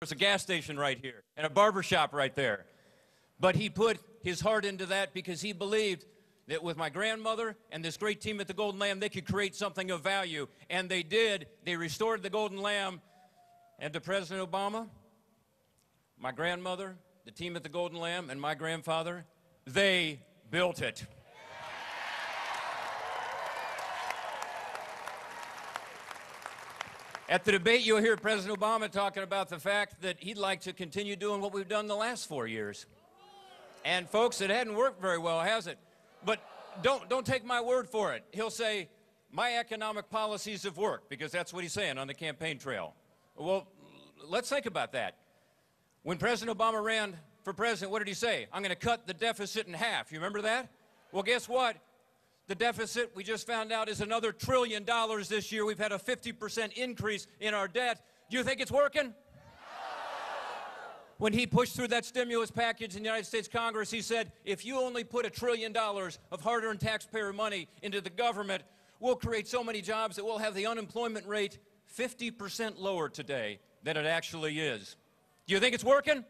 There's a gas station right here and a barber shop right there. But he put his heart into that because he believed that with my grandmother and this great team at the Golden Lamb, they could create something of value. And they did. They restored the Golden Lamb. And to President Obama, my grandmother, the team at the Golden Lamb, and my grandfather, they built it. At the debate, you'll hear President Obama talking about the fact that he'd like to continue doing what we've done the last 4 years. And folks, it hadn't worked very well, has it? But don't take my word for it. He'll say, my economic policies have worked, because that's what he's saying on the campaign trail. Well, let's think about that. When President Obama ran for president, what did he say? I'm going to cut the deficit in half. You remember that? Well, guess what? The deficit, we just found out, is another $1 trillion this year. We've had a 50% increase in our debt. Do you think it's working? When he pushed through that stimulus package in the United States Congress, he said, if you only put $1 trillion of hard-earned taxpayer money into the government, we'll create so many jobs that we'll have the unemployment rate 50% lower today than it actually is. Do you think it's working?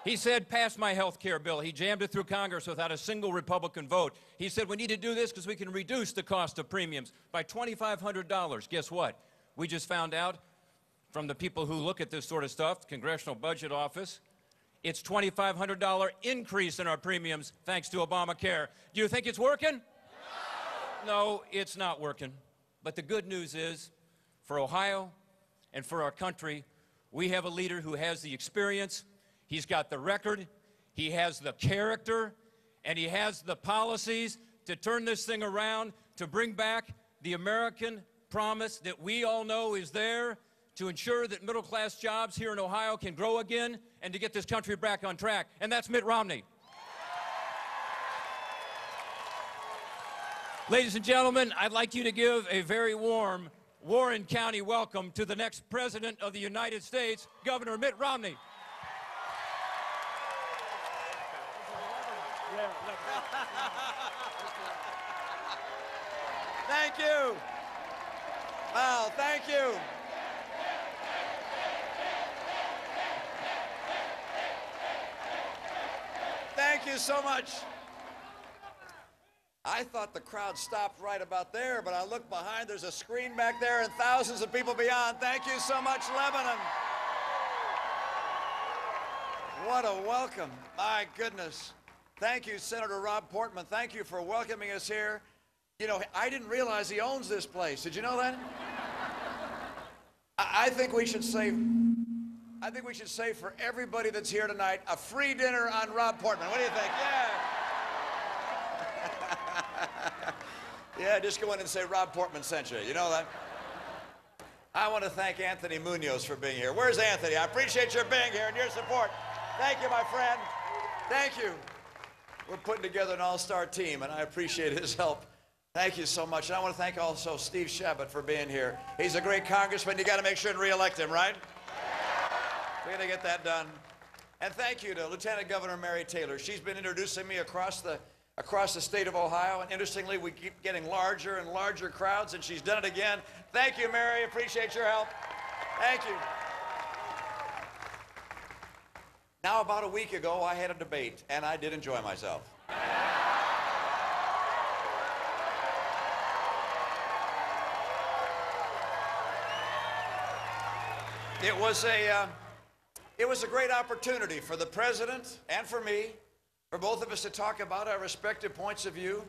He said, pass my health care bill. He jammed it through Congress without a single Republican vote. He said, we need to do this because we can reduce the cost of premiums by $2,500. Guess what? We just found out from the people who look at this sort of stuff, Congressional Budget Office, it's $2,500 increase in our premiums thanks to Obamacare. Do you think it's working? No, it's not working. But the good news is, for Ohio and for our country, we have a leader who has the experience, he's got the record, he has the character, and he has the policies to turn this thing around, to bring back the American promise that we all know is there, to ensure that middle-class jobs here in Ohio can grow again, and to get this country back on track. And that's Mitt Romney. Ladies and gentlemen, I'd like you to give a very warm Warren County welcome to the next President of the United States, Governor Mitt Romney. Thank you. Wow, thank you. Thank you so much. I thought the crowd stopped right about there, but I look behind, there's a screen back there and thousands of people beyond. Thank you so much, Lebanon. What a welcome. My goodness. Thank you, Senator Rob Portman. Thank you for welcoming us here. You know, I didn't realize he owns this place. Did you know that? I think we should say for everybody that's here tonight, a free dinner on Rob Portman. What do you think? Yeah. Yeah, just go in and say Rob Portman sent you. You know that? I want to thank Anthony Munoz for being here. Where's Anthony? I appreciate your being here and your support. Thank you, my friend. Thank you. We're putting together an all-star team, and I appreciate his help. Thank you so much. And I want to thank also Steve Chabot for being here. He's a great congressman. You got to make sure and re-elect him, right? We're going to get that done. And thank you to Lieutenant Governor Mary Taylor. She's been introducing me across the state of Ohio, and interestingly, we keep getting larger and larger crowds, and she's done it again. Thank you, Mary. Appreciate your help. Thank you. Now, about a week ago, I had a debate, and I did enjoy myself. It was a great opportunity for the president and for me, for both of us to talk about our respective points of view.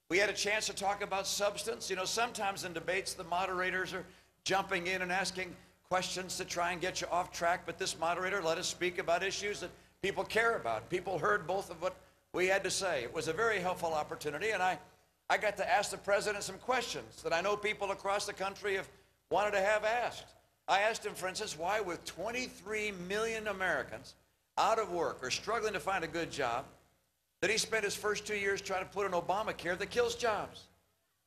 We had a chance to talk about substance. You know, sometimes in debates, the moderators are jumping in and asking questions to try and get you off track, but this moderator let us speak about issues that people care about. People heard both of what we had to say. It was a very helpful opportunity, and I got to ask the president some questions that I know people across the country have wanted to have asked. I asked him, for instance, why with 23 million Americans out of work or struggling to find a good job, that he spent his first 2 years trying to put in Obamacare that kills jobs.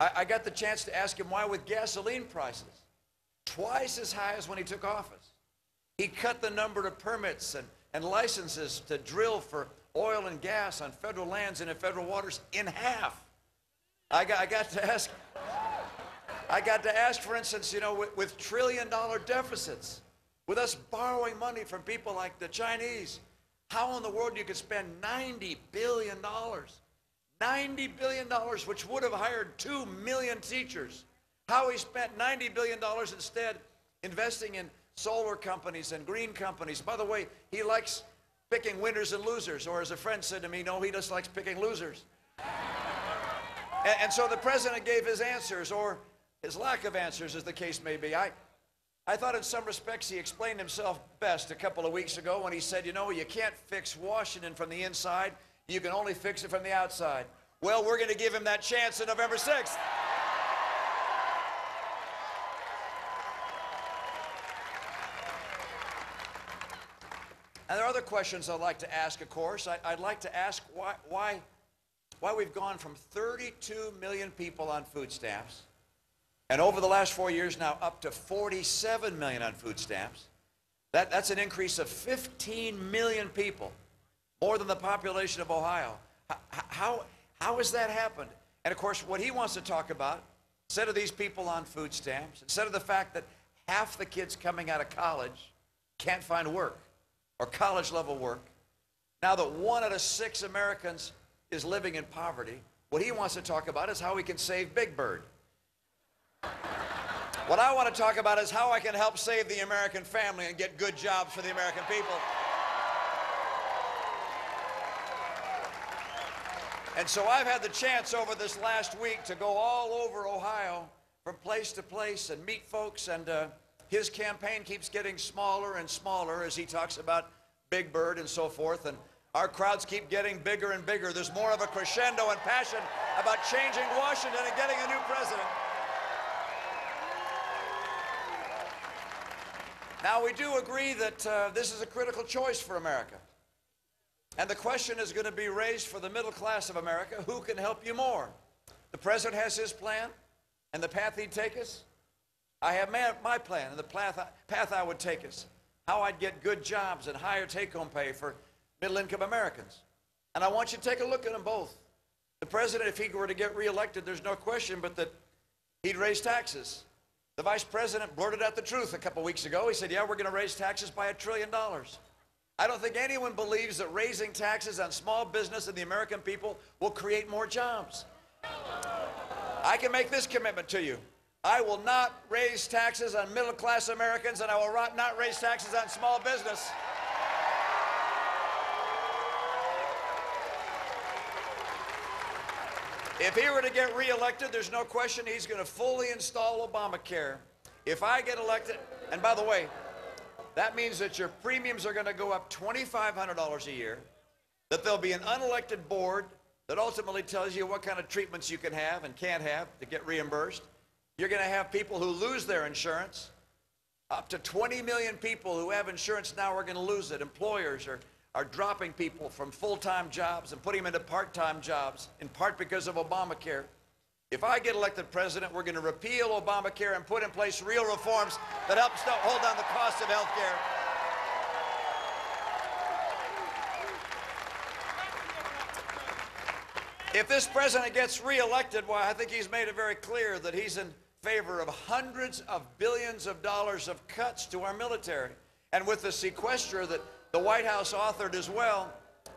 I got the chance to ask him why with gasoline prices twice as high as when he took office, he cut the number of permits and licenses to drill for oil and gas on federal lands and in federal waters in half. I got to ask, for instance, you know, with trillion-dollar deficits, with us borrowing money from people like the Chinese. How in the world you could spend $90 billion? $90 billion, which would have hired 2 million teachers. How he spent $90 billion instead investing in solar companies and green companies. By the way, he likes picking winners and losers, or as a friend said to me, no, he just likes picking losers. And so the president gave his answers, or his lack of answers, as the case may be. I thought in some respects he explained himself best a couple of weeks ago when he said, you know, you can't fix Washington from the inside, you can only fix it from the outside. Well, we're going to give him that chance on November 6th. And there are other questions I'd like to ask, of course. I'd like to ask why we've gone from 32 million people on food stamps, and over the last 4 years now up to 47 million on food stamps. That's an increase of 15 million people, more than the population of Ohio. How has that happened? And of course, what he wants to talk about, instead of these people on food stamps, instead of the fact that half the kids coming out of college can't find work, or college-level work, now that 1 out of 6 Americans is living in poverty, what he wants to talk about is how we can save Big Bird. What I want to talk about is how I can help save the American family and get good jobs for the American people. And so I've had the chance over this last week to go all over Ohio from place to place and meet folks, and his campaign keeps getting smaller and smaller as he talks about Big Bird and so forth, and our crowds keep getting bigger and bigger. There's more of a crescendo and passion about changing Washington and getting a new president. Now, we do agree that this is a critical choice for America. And the question is going to be raised for the middle class of America, who can help you more? The president has his plan and the path he'd take us. I have my plan and the path I would take us, how I'd get good jobs and higher take-home pay for middle-income Americans. And I want you to take a look at them both. The president, if he were to get reelected, there's no question but that he'd raise taxes. The vice president blurted out the truth a couple weeks ago. He said, yeah, we're going to raise taxes by $1 trillion. I don't think anyone believes that raising taxes on small business and the American people will create more jobs. I can make this commitment to you. I will not raise taxes on middle-class Americans, and I will not raise taxes on small business. If he were to get reelected, there's no question he's going to fully install Obamacare. If I get elected, and by the way, that means that your premiums are going to go up $2,500 a year, that there'll be an unelected board that ultimately tells you what kind of treatments you can have and can't have to get reimbursed. You're going to have people who lose their insurance. Up to 20 million people who have insurance now are going to lose it. Employers are dropping people from full-time jobs and putting them into part-time jobs, in part because of Obamacare. If I get elected president, we're going to repeal Obamacare and put in place real reforms that help hold down the cost of health care. If this president gets reelected, well, I think he's made it very clear that he's in favor of hundreds of billions of dollars of cuts to our military. And with the sequester that the White House authored as well,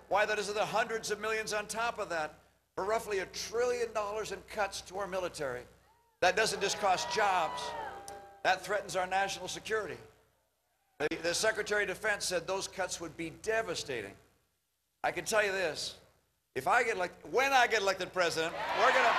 why that is the hundreds of millions on top of that, for roughly $1 trillion in cuts to our military. That doesn't just cost jobs, that threatens our national security. The Secretary of Defense said those cuts would be devastating. I can tell you this, if I get elected, when I get elected president, we're going to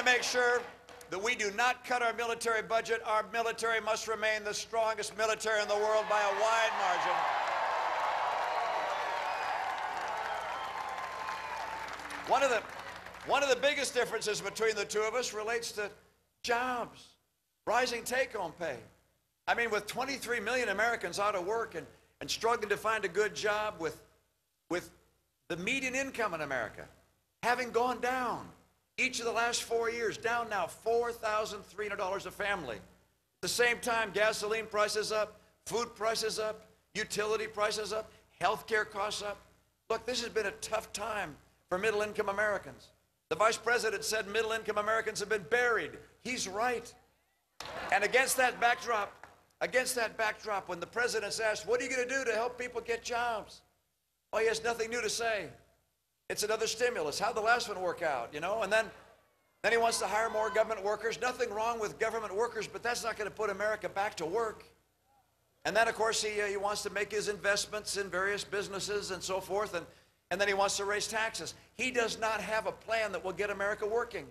make sure that we do not cut our military budget. Our military must remain the strongest military in the world by a wide margin. One of the biggest differences between the two of us relates to jobs, rising take-home pay. I mean, with 23 million Americans out of work and struggling to find a good job, with the median income in America having gone down each of the last 4 years, down now $4,300 a family. At the same time, gasoline prices up, food prices up, utility prices up, healthcare costs up. Look, this has been a tough time for middle-income Americans. The Vice President said middle-income Americans have been buried. He's right. And against that backdrop, when the President's asked, what are you going to do to help people get jobs? Well, he has nothing new to say. It's another stimulus. How'd the last one work out, you know? And then he wants to hire more government workers. Nothing wrong with government workers, but that's not going to put America back to work. And then, of course, he wants to make his investments in various businesses and so forth, and then he wants to raise taxes. He does not have a plan that will get America working.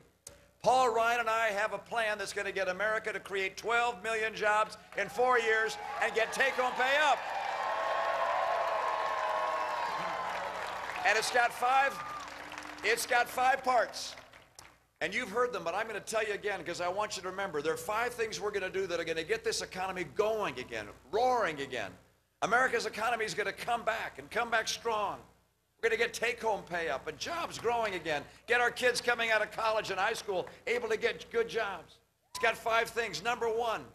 Paul Ryan and I have a plan that's going to get America to create 12 million jobs in 4 years and get take-home pay up. And it's got five parts. And you've heard them, but I'm going to tell you again because I want you to remember. There are 5 things we're going to do that are going to get this economy going again, roaring again. America's economy is going to come back and come back strong. We're going to get take-home pay up and jobs growing again. Get our kids coming out of college and high school able to get good jobs. It's got 5 things. Number 1,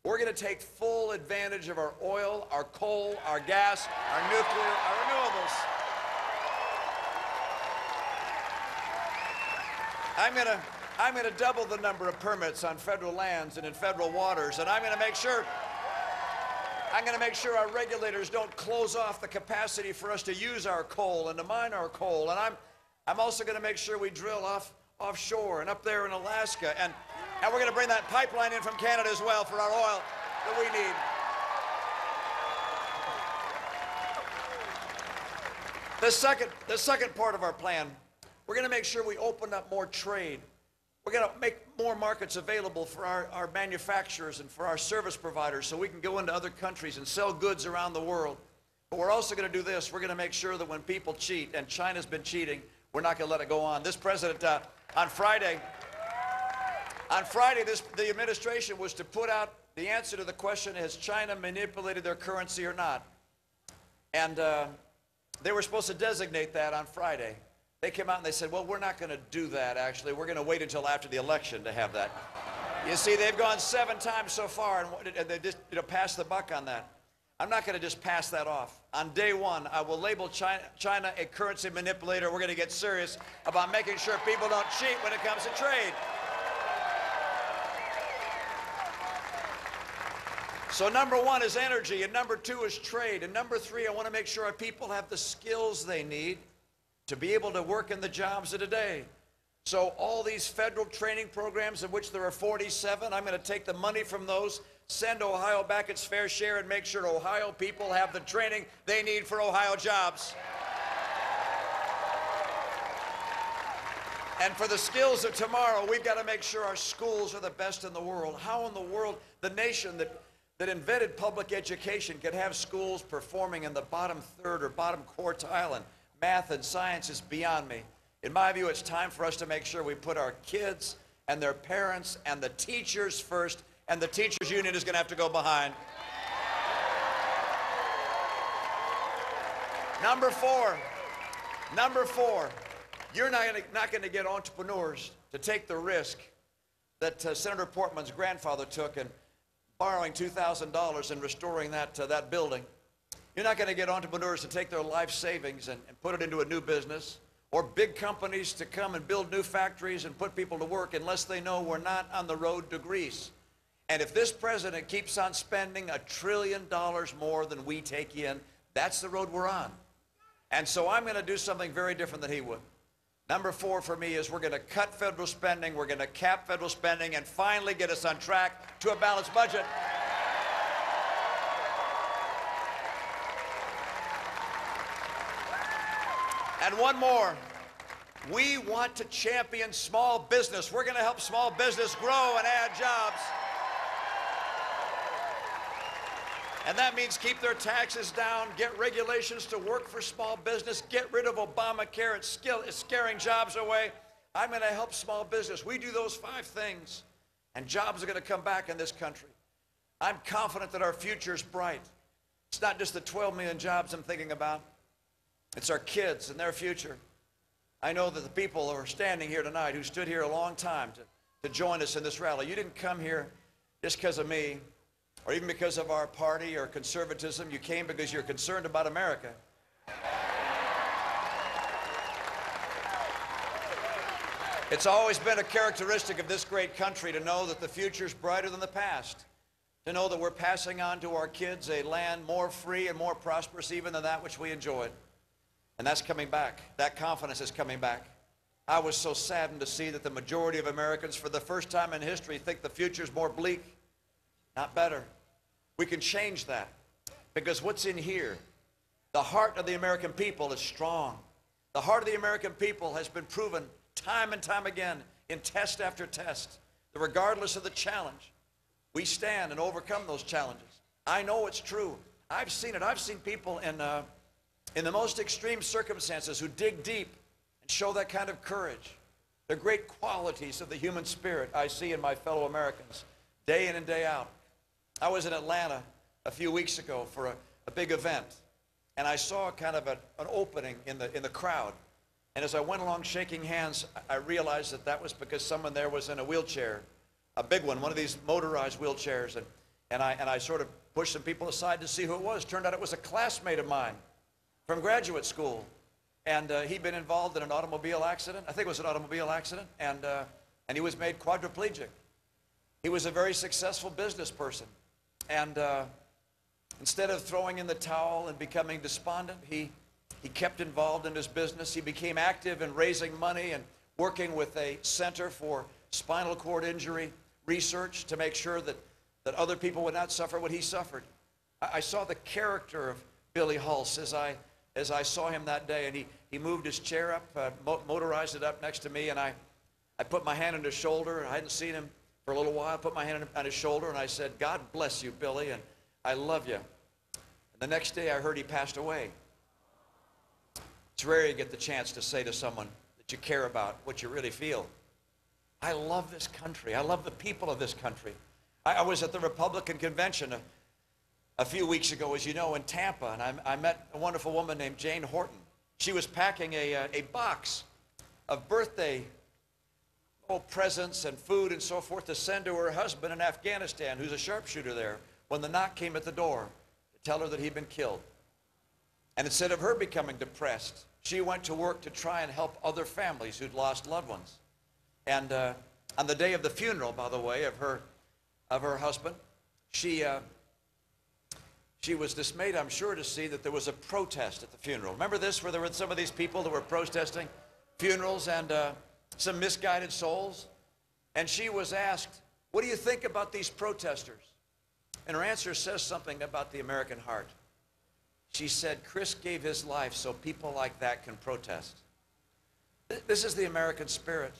we're going to take full advantage of our oil, our coal, our gas, our nuclear, our renewables. I'm going to double the number of permits on federal lands and in federal waters, and I'm going to make sure our regulators don't close off the capacity for us to use our coal and to mine our coal. And I'm also going to make sure we drill offshore and up there in Alaska, and we're going to bring that pipeline in from Canada as well for our oil that we need. The second part of our plan, we're going to make sure we open up more trade. We're going to make more markets available for our manufacturers and for our service providers so we can go into other countries and sell goods around the world. But we're also going to do this. We're going to make sure that when people cheat, and China's been cheating, we're not going to let it go on. This president, on Friday, the administration was to put out the answer to the question, has China manipulated their currency or not? And they were supposed to designate that on Friday. They came out and they said, well, we're not going to do that, actually. We're going to wait until after the election to have that. You see, they've gone 7 times so far, and they just passed the buck on that. I'm not going to just pass that off. On day 1, I will label China a currency manipulator. We're going to get serious about making sure people don't cheat when it comes to trade. So number 1 is energy, and number 2 is trade, and number 3, I want to make sure our people have the skills they need to be able to work in the jobs of today. So all these federal training programs, of which there are 47, I'm going to take the money from those, send Ohio back its fair share, and make sure Ohio people have the training they need for Ohio jobs. And for the skills of tomorrow, we've got to make sure our schools are the best in the world. How in the world the nation that invented public education can have schools performing in the bottom third or bottom quartile, and math and science is beyond me. In my view, it's time for us to make sure we put our kids and their parents and the teachers first, and the teachers union is going to have to go behind. Number four, you're not going to get entrepreneurs to take the risk that Senator Portman's grandfather took in borrowing $2,000 and restoring that building. You're not going to get entrepreneurs to take their life savings and put it into a new business, or big companies to come and build new factories and put people to work unless they know we're not on the road to Greece. And if this president keeps on spending $1 trillion more than we take in, that's the road we're on. And so I'm going to do something very different than he would. Number 4 for me is we're going to cut federal spending, we're going to cap federal spending, and finally get us on track to a balanced budget. And one more. We want to champion small business. We're going to help small business grow and add jobs. And that means keep their taxes down, get regulations to work for small business, get rid of Obamacare, it's scaring jobs away. I'm going to help small business. We do those 5 things, and jobs are going to come back in this country. I'm confident that our future is bright. It's not just the 12 million jobs I'm thinking about. It's our kids and their future. I know that the people who are standing here tonight, who stood here a long time to join us in this rally, you didn't come here just because of me or even because of our party or conservatism. You came because you're concerned about America. It's always been a characteristic of this great country to know that the future's brighter than the past, to know that we're passing on to our kids a land more free and more prosperous even than that which we enjoyed. And that's coming back. That confidence is coming back. I was so saddened to see that the majority of Americans, for the first time in history, think the future's more bleak, not better. We can change that, because what's in here, the heart of the American people is strong. The heart of the American people has been proven time and time again in test after test, that regardless of the challenge, we stand and overcome those challenges. I know it's true. I've seen it. I've seen people in the most extreme circumstances who dig deep and show that kind of courage. They're great qualities of the human spirit I see in my fellow Americans day in and day out. I was in Atlanta a few weeks ago for a big event, and I saw kind of an opening in the crowd. And as I went along shaking hands, I realized that that was because someone there was in a wheelchair, a big one of these motorized wheelchairs. And I sort of pushed some people aside to see who it was. Turned out it was a classmate of mine from graduate school. And he'd been involved in an automobile accident. I think it was an automobile accident. And he was made quadriplegic. He was a very successful business person. And instead of throwing in the towel and becoming despondent, he kept involved in his business. He became active in raising money and working with a center for spinal cord injury research to make sure that other people would not suffer what he suffered. I saw the character of Billy Hulse as I saw him that day, and he moved his chair up, motorized it up next to me, and I put my hand on his shoulder. I hadn't seen him for a little while. I put my hand on his shoulder, and I said, "God bless you, Billy, and I love you." And the next day I heard he passed away. It's rare you get the chance to say to someone that you care about what you really feel. I love this country. I love the people of this country. I was at the Republican convention a few weeks ago, as you know, in Tampa, and I met a wonderful woman named Jane Horton. She was packing a box of birthday presents and food and so forth to send to her husband in Afghanistan, who's a sharpshooter there, when the knock came at the door to tell her that he'd been killed. And instead of her becoming depressed, she went to work to try and help other families who'd lost loved ones. And on the day of the funeral, by the way, of her husband, she was dismayed, I'm sure, to see that there was a protest at the funeral. Remember this, where there were some of these people that were protesting funerals and some misguided souls? And she was asked, "What do you think about these protesters?" And her answer says something about the American heart. She said, "Chris gave his life so people like that can protest." This is the American spirit.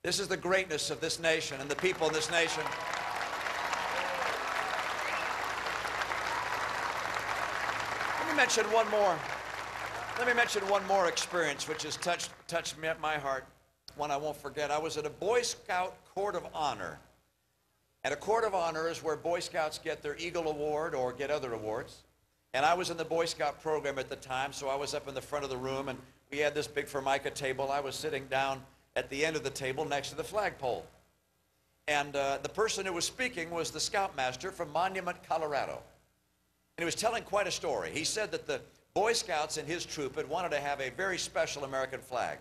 This is the greatness of this nation and the people in this nation. Let me mention one more experience which has touched me at my heart, one I won't forget. I was at a Boy Scout Court of Honor. And a Court of Honor is where Boy Scouts get their Eagle Award or get other awards. And I was in the Boy Scout program at the time, so I was up in the front of the room, and we had this big Formica table. I was sitting down at the end of the table next to the flagpole. And the person who was speaking was the Scoutmaster from Monument, Colorado. And he was telling quite a story. He said that the Boy Scouts in his troop had wanted to have a very special American flag.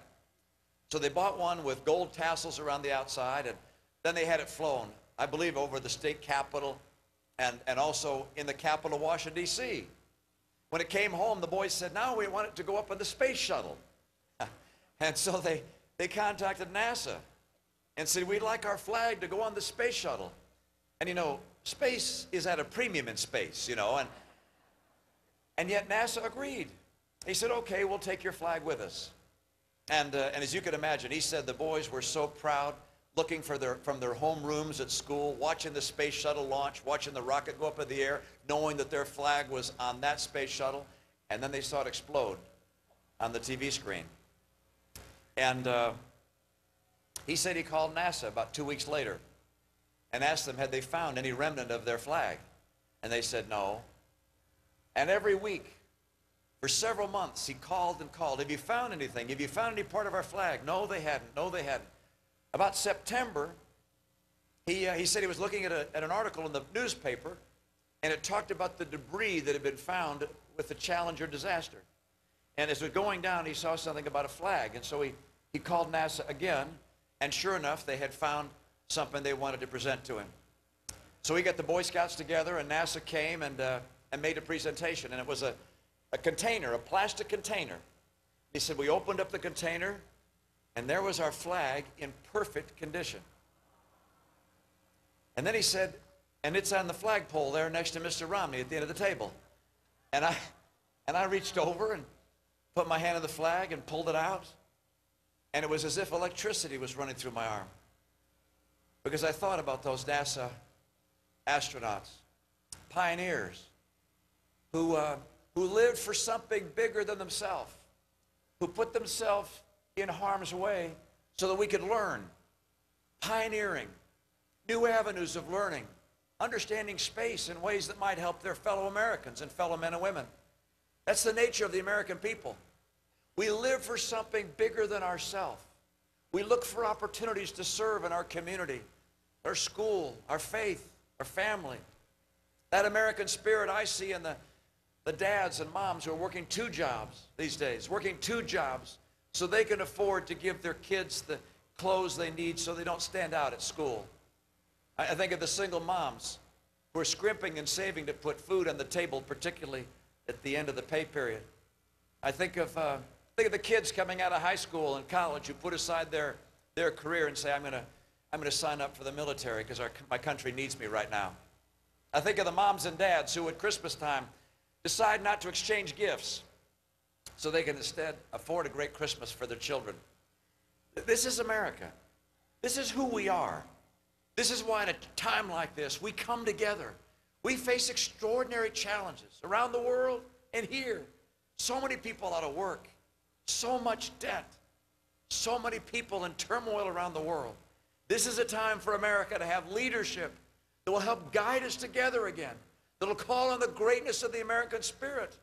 So they bought one with gold tassels around the outside, and then they had it flown, I believe, over the state capitol and also in the capital of Washington, D.C. When it came home, the boys said, "Now we want it to go up on the space shuttle." And so they contacted NASA and said, "We'd like our flag to go on the space shuttle." And you know, space is at a premium in space, you know, and yet NASA agreed. He said, "Okay, we'll take your flag with us." And as you can imagine, he said the boys were so proud, looking from their home rooms at school, watching the space shuttle launch, watching the rocket go up in the air, knowing that their flag was on that space shuttle, and then they saw it explode on the TV screen. And he said he called NASA about 2 weeks later and asked them, had they found any remnant of their flag? And they said no. And every week, for several months, he called and called. "Have you found anything? Have you found any part of our flag?" No, they hadn't. No, they hadn't. About September, he said he was looking at an article in the newspaper and it talked about the debris that had been found with the Challenger disaster. And as it was going down, he saw something about a flag, and so he called NASA again, and sure enough, they had found something they wanted to present to him. So he got the Boy Scouts together, and NASA came and made a presentation, and it was a container, a plastic container. He said, we opened up the container, and there was our flag in perfect condition. And then he said, and it's on the flagpole there next to Mr. Romney at the end of the table. And I reached over and put my hand on the flag and pulled it out, and it was as if electricity was running through my arm, because I thought about those NASA astronauts, pioneers, who lived for something bigger than themselves, who put themselves in harm's way so that we could learn, pioneering new avenues of learning, understanding space in ways that might help their fellow Americans and fellow men and women. That's the nature of the American people. We live for something bigger than ourselves. We look for opportunities to serve in our community, our school, our faith, our family. That American spirit I see in the dads and moms who are working 2 jobs these days, working 2 jobs so they can afford to give their kids the clothes they need so they don't stand out at school. I think of the single moms who are scrimping and saving to put food on the table, particularly at the end of the pay period. I think of the kids coming out of high school and college who put aside their career and say, I'm gonna sign up for the military because my country needs me right now. I think of the moms and dads who at Christmas time decide not to exchange gifts so they can instead afford a great Christmas for their children. This is America. This is who we are. This is why at a time like this, we come together. We face extraordinary challenges around the world and here. So many people out of work, so much debt, so many people in turmoil around the world. This is a time for America to have leadership that will help guide us together again, that will call on the greatness of the American spirit,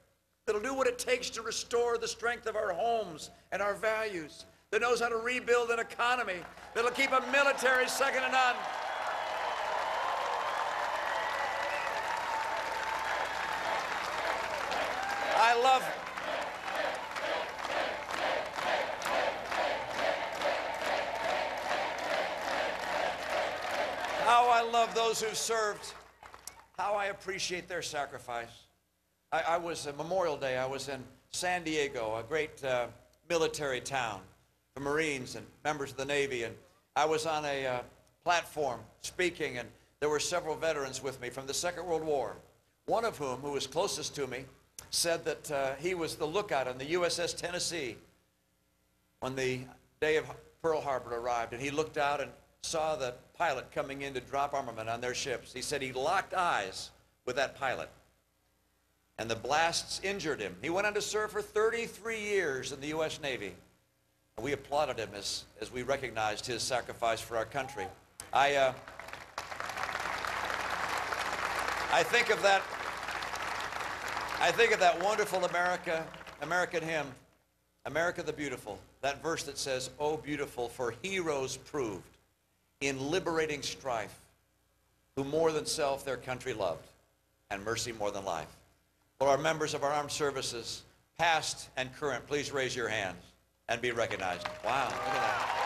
that will do what it takes to restore the strength of our homes and our values, that knows how to rebuild an economy, that will keep a military second to none. How I love those who served. How I appreciate their sacrifice. I was at Memorial Day. I was in San Diego, a great military town for Marines and members of the Navy, and I was on a platform speaking, and there were several veterans with me from the Second World War. One of whom, who was closest to me, said that he was the lookout on the USS Tennessee when the day of Pearl Harbor arrived, and he looked out and saw the pilot coming in to drop armament on their ships. He said he locked eyes with that pilot, and the blasts injured him. He went on to serve for 33 years in the U.S. Navy. And we applauded him as we recognized his sacrifice for our country. I think of that wonderful American hymn, America the Beautiful, that verse that says, "Oh, beautiful for heroes proved in liberating strife, who more than self their country loved, and mercy more than life." Well, our members of our armed services, past and current, please raise your hands and be recognized. Wow, look at that.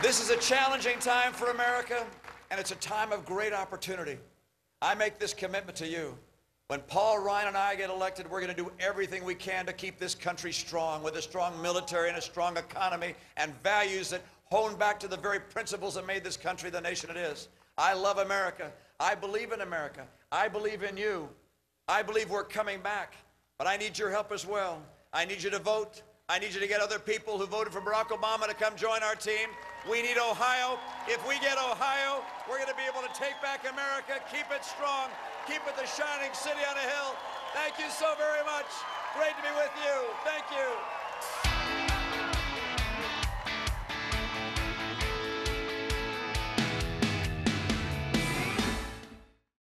This is a challenging time for America, and it's a time of great opportunity. I make this commitment to you. When Paul, Ryan, and I get elected, we're going to do everything we can to keep this country strong, with a strong military and a strong economy and values that hone back to the very principles that made this country the nation it is. I love America. I believe in America. I believe in you. I believe we're coming back, but I need your help as well. I need you to vote. I need you to get other people who voted for Barack Obama to come join our team. We need Ohio. If we get Ohio, we're going to be able to take back America, keep it strong, keep it the shining city on a hill. Thank you so very much. Great to be with you. Thank you.